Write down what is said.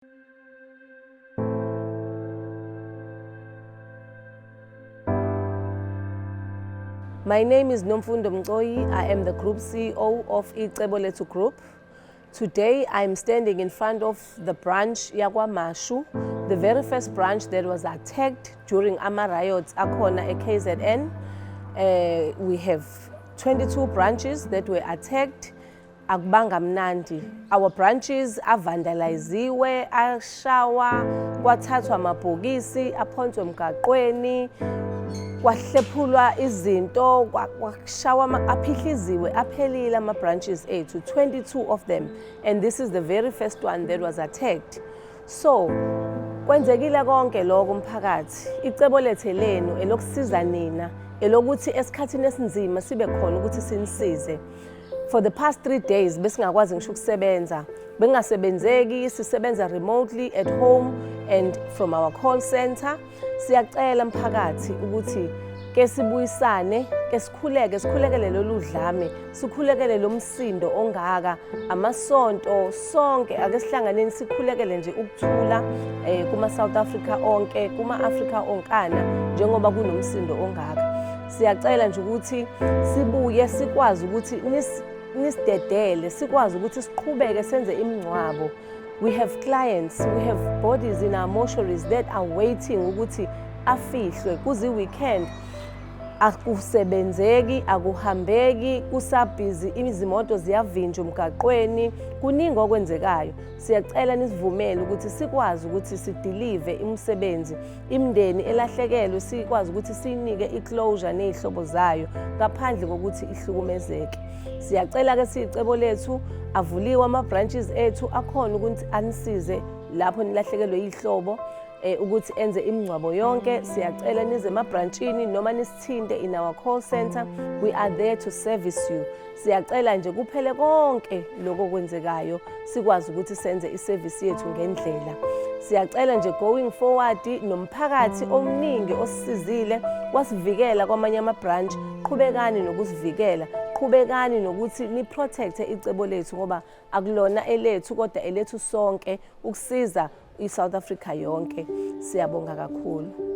My name is Nomfundo Mcoyi. I am the Group CEO of Icebo Lethu Group. Today I'm standing in front of the branch YakwaMashu, the very first branch that was attacked during Ama riots akhona at KZN. We have 22 branches that were attacked. Akubanga mnandi. Our branches are vandaliziwe, ashawa, kwathathwa amabhokisi, aphonswe emgaqweni, kwahlephulwa izinto, kwashawa aphihliziwe, aphelile ama branches ethu, 22 of them. And this is the very first one that was attacked. So, kwenzekile konke lokho umphakathi. Icebo lethu lenu elokusiza nina, elokuthi esikhathini esinzima sibe khona ukuthi sinisize. For the past 3 days, besingakwazi ngisho ukusebenza. Bengasebenzeki, sisebenza remotely at home and from our call center. Siyacela mphakathi ukuthi ke sibuyisane, ke sikhulekele lolu dlame, sikhulekele lo msindo ongaka, amasonto sonke ake sihlanganeni sikhulekele nje ukuthula kuma South Africa onke, kuma Africa onkana njengoba kunomsindo ongaka. Siyacela nje ukuthi sibuye sikwazi ukuthi nisidedele, sikwazi ukuthi siqhubeke senze imingcwabo. We have clients, we have bodies in our mortuaries that are waiting ukuthi afihlwe kuzi weekend. Akusebenzeki, akuhambeki, kusabhizi, izimoto ziyavinjwa emgaqweni, kuningi okwenzekayo. Siyacela nisivumele ukuthi sikwazi ukuthi sidelive imisebenzi, imindeni elahlekelwe sikwazi ukuthi sinike iclosure nezihlobo zayo ngaphandle kokuthi ihlukumezeke. Siyacela ke sicebo lethu avuliwe ama branches ethu akhona ukuthi anisize lapho nilahlekelwe izihlobo ukuthi enze imingcwabo yonke. Siyacela nize emabranchini noma nisithinte in our call center. We are there to service you. Siyacela nje kuphele konke lokho kwenzekayo sikwazi ukuthi senze iservice yethu ngendlela. Siyacela nje going forward nomphakathi omningi osisizile wasivikela kwamanye ama branch, qhubekani nokusivikela, qhubekani nokuthi ni protect icebo lethu ngoba akulona elethu kodwa elethu sonke ukusiza iSouth Africa yonke. Siyabonga kakhulu.